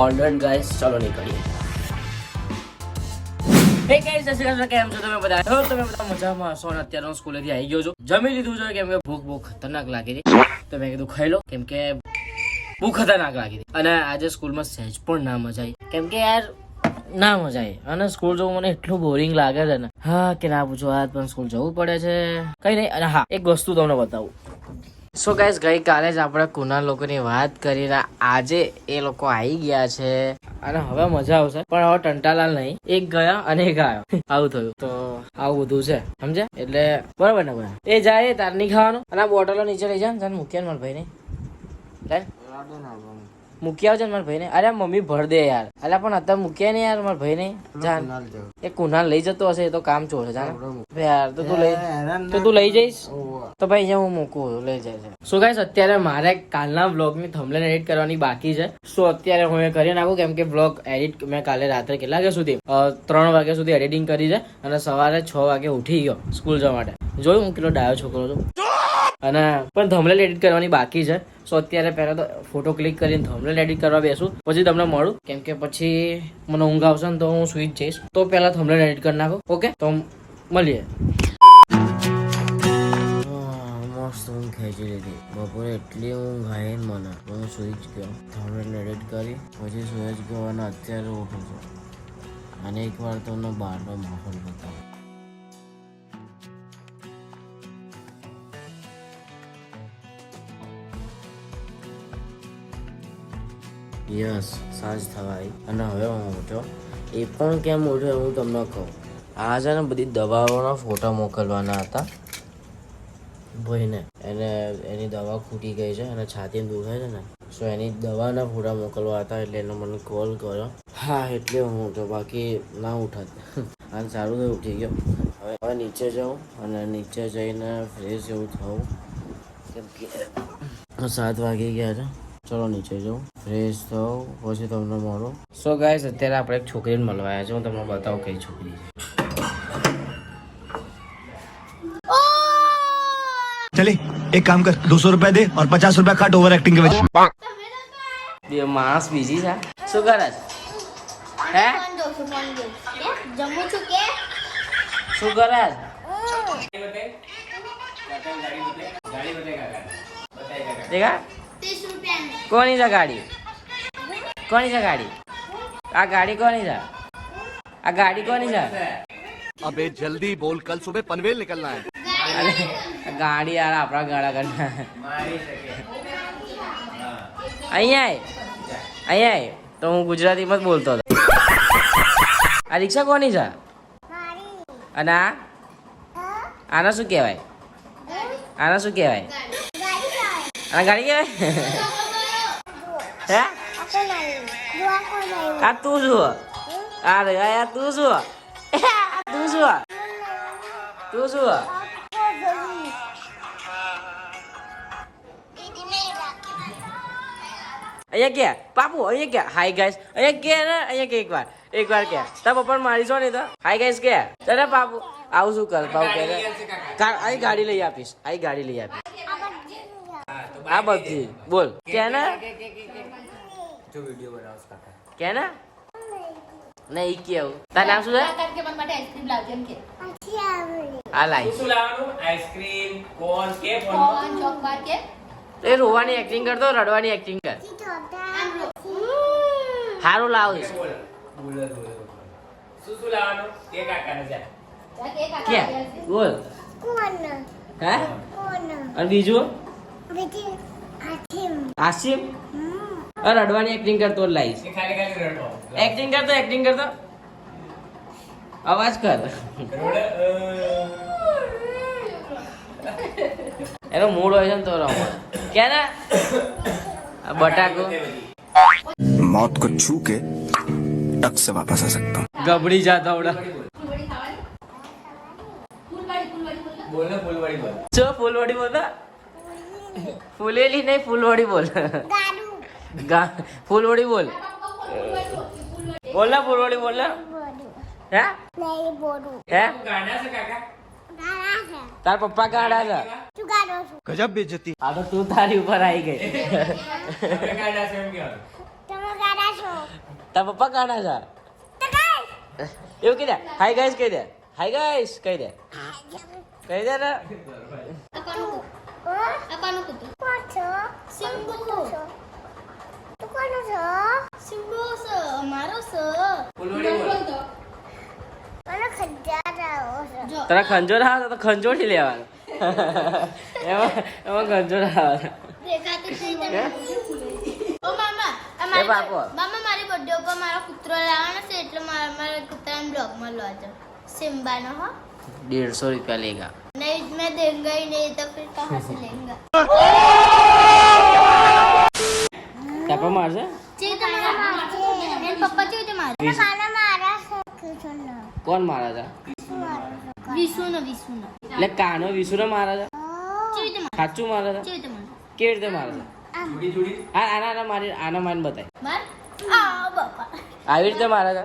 Alright guys, ચલો નીકળીએ. હે ગાઈસ, જય શ્રી કૃષ્ણ. કેમ છો તમે બધા? તમે બધા મજામાં હશો ને? અત્યારે હું સ્કૂલેથી આવી ગયો છું. જમી લીધું છે કેમ કે ભૂખ બહુ ખતરનાક લાગી હતી, તો મેં કીધું ખાઈ લો કેમ કે બહુ ખતરનાક લાગી હતી. અને આજે સ્કૂલમાં સહેજ પણ ના મજા આવી કેમ કે યાર ના મજા આવી. અને સ્કૂલ જવું મને એટલું બોરિંગ લાગે છે ને, હા કે ના પૂછો. આજ પણ સ્કૂલ જવું પડે છે, કઈ નહીં. અને હા, એક વસ્તુ તમને બતાવું. સો ગાઈસ, ગઈકાલે જ આપણે કુનાલ લોકોની વાત કરીને આજે એ લોકો આવી ગયા છે અને હવે મજા આવશે. પણ હવે ટંટાલાલ નહીં, એક ગયા અને એક આવ્યો, આવું થયું. તો આવું બધું છે, સમજ્યા? એટલે બરાબર ને બધા એ જાય તાર નહીં ખાવાનું. અને આ બોટલો નીચે લઈ જાય ને, મૂક્યા મારા ભાઈ ને મૂકી આવજે મારા ભાઈ ને. અરે મમ્મી ભર દે યાર. અલ્યા પણ અત્યારે મૂક્યા નહીં યાર મારા ભાઈ ને. જાન એ કુનાલ લઈ જતો હશે, એ તો કામ ચોર છે. જાન યાર, તો તું લઈ જઈશ તો ભાઈ અહીંયા હું મૂકું, લઈ જાય છે. સો ગાઈસ, અત્યારે મારે કાલના વ્લોગની થંબનેલ એડિટ કરવાની બાકી છે. સો અત્યારે હું એ કરી નાખું કેમ કે વ્લોગ એડિટ મેં કાલે રાત્રે કેટલા વાગ્યા સુધી 3 વાગ્યા સુધી એડિટિંગ કરી છે અને સવારે 6 વાગે ઉઠી ગયો સ્કૂલ જવા માટે. જોયું હું કેટલો ડાયો છોકરો છું. અને પણ થંબનેલ એડિટ કરવાની બાકી છે. સો અત્યારે પહેલા તો ફોટો ક્લિક કરીને થંબનેલ એડિટ કરવા બેસું, પછી તમને મળું કેમ કે પછી મને ઊંઘ આવશે ને તો હું સુઈ જ જઈશ. તો પહેલા થંબનેલ એડિટ કરી નાખો. ઓકે, તો મળીએ. મસ્ત ઊંઘ ખેંચી લીધી બપોરે, એટલી ઊંઘ આવી ને મને, હું સુઈ જ ગયો. થંબનેલ એડિટ કરી પછી સુઈ જ ગયો અને અત્યારે ઉઠું છું. અને એકવાર તમને બહારનો માહોલ બતાવો. યસ, સાંજ થવા આવી અને હવે હું ઉઠ્યો. એ પણ કેમ ઉઠ્યો હું તમને કહું. આ છે ને બધી દવાઓના ફોટા મોકલવાના હતા ભાઈને. એની દવા ખૂટી ગઈ છે અને છાતી દુખે છે ને, સો એની દવાના ફોટા મોકલવા હતા એટલે એને મને કોલ કર્યો. હા, એટલે હું ઉઠ્યો, બાકી ના ઉઠત. આ સારું થયું ઉઠી ગયો. હવે નીચે જાઉં અને નીચે જઈને ફ્રેશ જેવું થવું કેમ કે 7 વાગી ગયા છે. ચલો નીચે જાઉં, ફ્રેશ થઉં, પછી તમને મળો. સો ગાઈસ, અત્યારે આપણે એક છોકરીને મળવા આવ્યા છે. હું તમને બતાવું કઈ છોકરી છે. चले एक काम कर, 200 रुपया दे और 50 रुपया काट ओवर एक्टिंग के वजह. બે માણસ બીજી છે. શું કરે છે? હે, જમું છું કે શું કરે છે? દેખા 30 રૂપિયા કોની છે ગાડી? કોની છે ગાડી? આ ગાડી કોની છે? આ ગાડી કોની છે? अबे जल्दी बोल, कल सुबह पनवेल निकलना है. અરે ગાડી યાર આપણા ગાડા કરના. અહીંયા આય તો હું ગુજરાતીમાં જ બોલતો હતો. આ રિક્ષા કોની છે? અને આના શું કહેવાય? આના શું કહેવાય? આના ગાડી કહેવાય? હે, આ તું શું? અરે યાર તું શું? તું શું? તું શું? અહીંયા કે પાપુ, અહીંયા કે હાય ગાઈસ, અહીંયા કે ને, અહીંયા કે એકવાર કે તાર પપ્પાને મારીશો ને તો હાય ગાઈસ કે. ચાલે પાપુ, આવું શું કર પાપુ કે આ ગાડી લઈ આપીશ, આ ગાડી લઈ આપીશ. આ બધી બોલ કે ને, જો વિડિયો બનાવસ કાકા કે ને. નહીં કેવું તાર નામ શું છે? કે મને માટે આઈસ્ક્રીમ લાવજો એમ કે આ લાઈ શું લાવવાનું? આઈસ્ક્રીમ, કોન, કેક, કોણ ચોકબાર કે એ રોવાની એક્ટિંગ કરતો, રડવાની એક્ટિંગ કર. સારું લાવીશ. બોલ શું લાવવાનું? કે કાકાને જા. કે બોલ હે. અને બીજું આસિમ. રડવાની એક્ટિંગ કરતો લાવીશ. એ ખાલી રડો. એક્ટિંગ કરતો અવાજ કર. એનો મૂડ હોય છે ને તો રમો કે ને. બટાકો मौत को छू के टक से वापस आ सकता हूँ. ગબડી જાતા આવડા. બોલ ને ફૂલવાડી બોલ. ચો ફૂલવાડી બોલતા. ફૂલેલી નહીં, ફૂલવાડી બોલ. ફૂલવાડી બોલ. બોલ ના ફૂલવાડી બોલ ના. હે હે ગાંડા છે કાકા? તાર પપ્પા ગાડા છે. गजब बेइज्जती. આ તો તું તારી ઉપર આવી ગઈ. તમે ગાંડા છો એમ કહેવાનું. તારા પપ્પા કાના છે એવું કહી દે હાય ગાઈસ કહી દે હાય ગાઈસ કહી દે ને અપાનું કુતું સિમ્બુ સિમ્બુ મારો ફૂલવાડી બોલ જો તારા ખંજોર આવે તો ખંજોડી લેવાનું એમાં ખંજોર આવે દેખાતું જ નહીં તમે. ઓ મામા એ બાપુ. મામા મારી બર્થડે ઉપર મારો કૂતરો લાવવાનો છે એટલે મારા કૂતરાને બ્લોગમાં લાવજો સિમ્બાનો હો 150 રૂપિયા લેગા नहीं मैं देंगा ही नहीं तो फिर कहाँ से लेंगे તાપા મારશે मेरे पापा चाहिए मार खाना मारा કોણ મારા છે विशु न એટલે કાનો વિસુને મારા છે चाहिए मार સાચું મારા છે चाहिए मार કેવી રીતે મારે છે જુડી જુડી આના મારીને બતાય मार आ बापा આવી રીતે મારે છે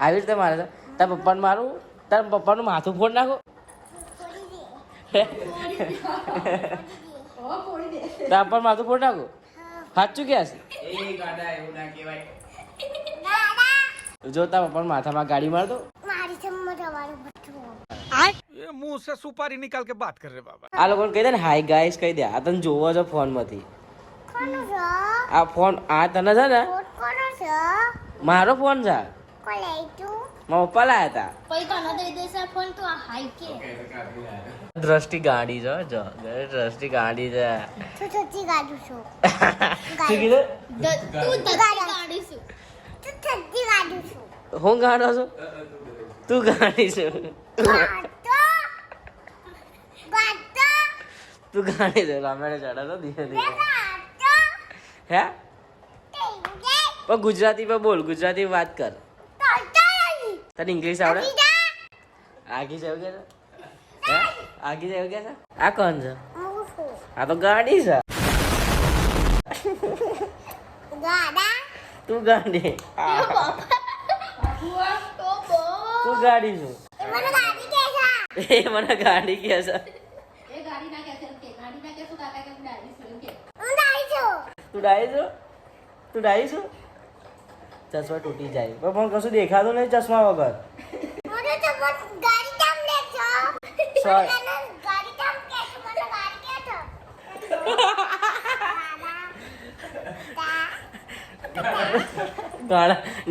આવી રીતે મારે છે તારા પપ્પાને મારું તારા પપ્પાનું માથું ફોડ નાખો તારા પપ્પાનું માથું ફોડ નાખો સાચું કે છે એ ગાડા એવું ના કહેવાય જો તારા પપ્પાના માથામાં ગાડી માર દો ये मुंह से सुपारी निकाल के बात कर रहे बाबा આ લોકોને કહી દે ને હાય ગાઈસ કહી દે આ તને જોવો છો ફોનમાંથી આ ફોન આ તને છે ને મારો ફોન છે મારા પપ્પા લાયા હતા पैसा ना दे दे सर फोन तो हाई के દ્રષ્ટિ ગાડી છે જો દ્રષ્ટિ ગાડી છે શું કીધું तू गाड़ी सु હું ગાડો છું તું ગાડી છું તું ગાડી છે રામેડે ચડા તો ધીરે ધીરે હે પણ ગુજરાતી માં બોલ ગુજરાતી વાત કર તને ઇંગ્લિશ આવડે આગી છે એવું કે છે હે આગી છે એવું કે છે આ કોણ છે આ તો ગાડી છે તું ગાડી તું ગાડી છું એ મને ગાડી કે છે તું ડાઈ છો તું ડાઈ છો ચશ્મા તૂટી જાય પણ કશું દેખાતું નહીં ચશ્મા વગર Sorry.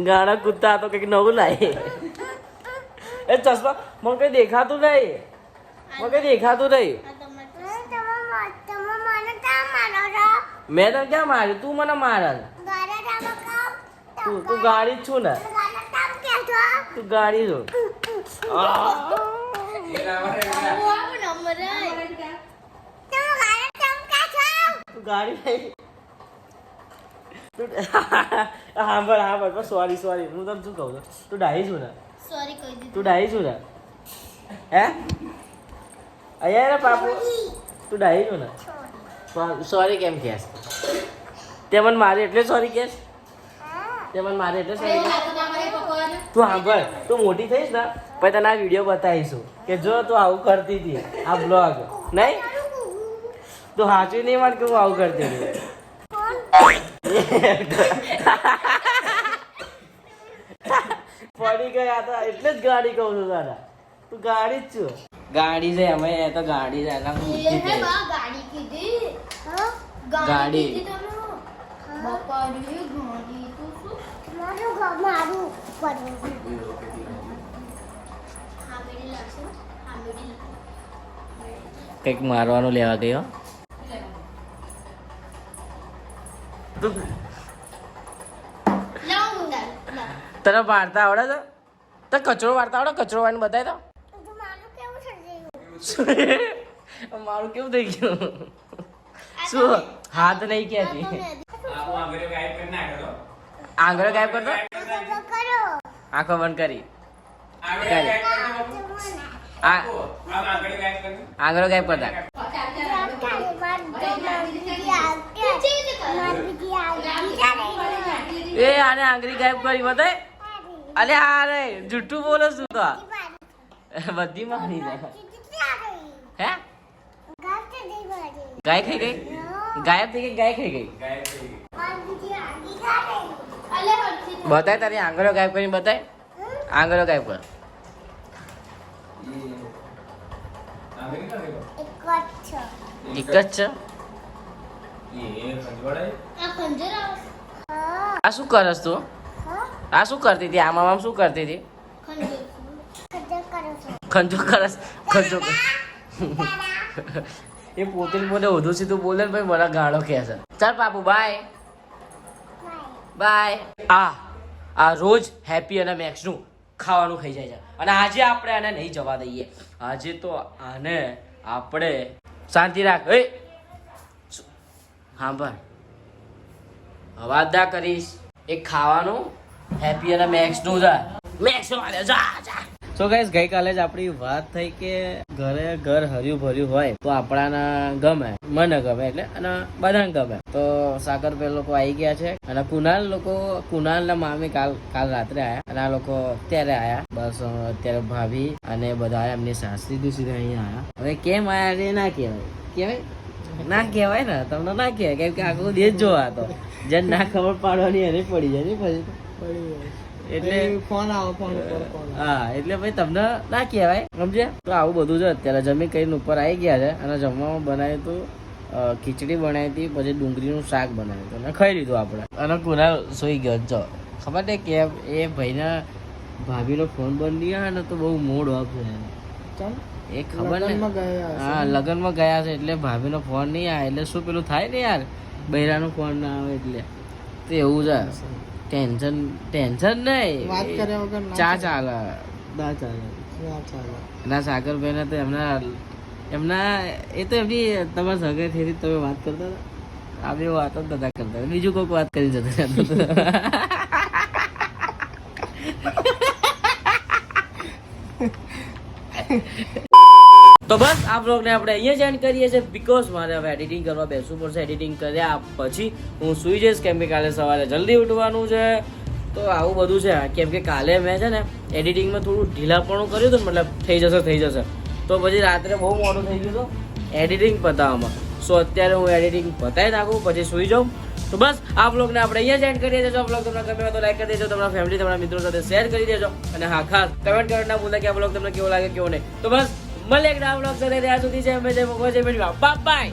ગાણા કૂદતા તો કઈક નવું લાય એ ચશ્મા મને કઈ દેખાતું નહીં મને કઈ દેખાતું નહીં મેં તને ક્યાં માર્યું તું મને મારે તું ગાડી જ છું ને તું ગાડી છું તું ગાડી નહીં સાંભળ સોરી હું તને શું કહું છું તું ડાહી છું ને सॉरी कोई दी તું ડાહી છું ને હે અહીંયા ને પાપુ તું ડાહી છું ને સોરી કેમ કહેશ તે મને મારે એટલે સોરી કહેશ તે મને મારે એટલે સોરી કહેશ તું સાંભળ તું મોટી થઈશ ને પછી તને આ વિડીયો બતાવીશું કે જો તું આવું કરતી હતી આ બ્લોગ નહીં તું સાચું નહીં માન કે હું આવું કરતી હતી પડી ગયા હતા એટલે જ ગાડી કહું છું તારા તું ગાડી જ છું ગાડી છે અમે એ તો ગાડી છે એના ये है बा गाड़ी की दी हां गाड़ी। की दी बापा रे गाड़ी तो मारू मारू पड़ो हां मेरी लाश हां मेरी કંઈક મારવાનું લેવા ગયો તું लाऊंगा ला તને વાર્તા આવડે છે તો કચરો વાર્તા આવડે કચરો વાળીને બતાવી દો तो मारू केવું થઈ ગયું મારું કેવું થઈ ગયું શું હાથ નહીં કહેતી આપો આગળ ગાયબ કરી નાખો આંગળો ગાયબ કરતો કરો આંખો બંધ કરી આગળ ગાયબ કરી દો આ આપો આમ આગળ ગાયબ કરી આંગળો ગાયબ કરતા એ આને આંગળી ગાયબ કરી બતાય અરે હા રે જુઠ્ઠું બોલો છું તો આ. બધી મારી જાય હે ગાય ખાઈ ગઈ ગાયબ થઈ ગઈ ગાય ખાઈ ગઈ ગાયબ થઈ ગઈ અલે હરથી બતાય તારી આંગળીઓ ગાયબ કરીને બતાય આંગળીઓ ગાયબ કર આંગળી ક્યાં ગઈ? એક જ છે એ ખંજવાળાય? આ ખંજર આવે આ શું કરસ તું આ શું કરતી હતી આમાં આમ શું કરતી હતી ખંજો કરસ ખંજો કર એ પોતે ને પોતે વધુ સીધું બોલે ને ભાઈ મને ગાળો કહે છે ચાલ પાપુ બાય બાય આ રોજ હેપી અને મેક્સનું ખાવાનું ખાઈ જાય છે અને આજે આપણે આને નહીં જવા દઈએ આજે તો આને આપણે શાંતિ રાખ એ હા ભાઈ અવાજ ના કરીશ એ ખાવાનું હેપી અને મેક્સનું છે મેક્સ વાળે જા જા સો ગાઈસ ગઈકાલે જ આપણી વાત થઈ કે ઘરે ઘર હર્યું ભર્યું હોય તો આપણાને ગમે મને ગમે એટલે અને બધાને ગમે તો સાગરભાઈ લોકો આવી ગયા છે અને કુનાલના મામી કાલ રાત્રે આયા અને આ લોકો અત્યારે આયા બસ અત્યારે ભાભી અને બધા એમની સાસરી સીધા અહીંયા આયા હવે કેમ આયા એ ના કહેવાય ના કહેવાય ને તમને ના કહેવાય કેમ કે આખો દેશ જોવા તો જેને ના ખબર પાડવાની એને પડી જાય ને પછી એટલે ફોન હા એટલે ભાઈ તમને ના કહેવાય સમજ્યા તો આવું બધું છે અત્યારે જમી કરીને ઉપર આવી ગયા છે અને જમવામાં બનાવ્યું હતું ખીચડી બનાવી હતી પછી ડુંગળીનું શાક બનાવ્યું હતું અને ખાઈ લીધું આપણે અને કુનાલ સૂઈ ગયો જો ખબર છે કે એ ભાઈને ભાભીનો ફોન બંધ નહીં આવે ને તો બહુ મૂડ ઓફ છે એ ખબર ને હા લગ્નમાં ગયા છે એટલે ભાભીનો ફોન નહીં આવે એટલે શું પેલું થાય ને યાર બૈરાનો ફોન ના આવે એટલે તો એવું છે ટેન્શન નહીં વાત કર્યા વગર ચા ચાલે ના સાગરભાઈ ને તો એમના એ તો એમની તમારા સગાઈ થઈ તમે વાત કરતા હતા આવી વાતો જ નતા કરતા બીજું કોઈક વાત કરી જતા તો બસ આ બ્લોગને આપણે અહીંયા જ એન્ડ કરીએ છીએ બીકોઝ મારે હવે એડિટિંગ કરવા બેસવું પડશે એડિટિંગ કર્યા પછી હું સૂઈ જઈશ કેમ કે કાલે સવારે જલ્દી ઉઠવાનું છે તો આવું બધું છે કેમ કે કાલે મેં છે ને એડિટિંગમાં થોડું ઢીલાપણું કર્યું હતું મતલબ થઈ જશે તો પછી રાત્રે બહુ મોડું થઈ ગયું હતું એડિટિંગ પતાવવામાં સો અત્યારે હું એડિટિંગ પતાવી નાખું પછી સૂઈ જાઉં તો બસ આ બ્લોગને આપણે અહીંયા જ એન્ડ કરીએ છીએ જો બ્લોગ તમને ગમે તો લાઈક કરી દેજો તમારા ફેમિલી તમારા મિત્રો સાથે શેર કરી દેજો અને હા ખાસ કમેન્ટ ના ભૂલતા કે આ બ્લોગ તમને કેવો લાગે કેવો નહીં તો બસ મળે એક નવા બ્લોગ સાથે ત્યાં સુધી છે અમે જે બાય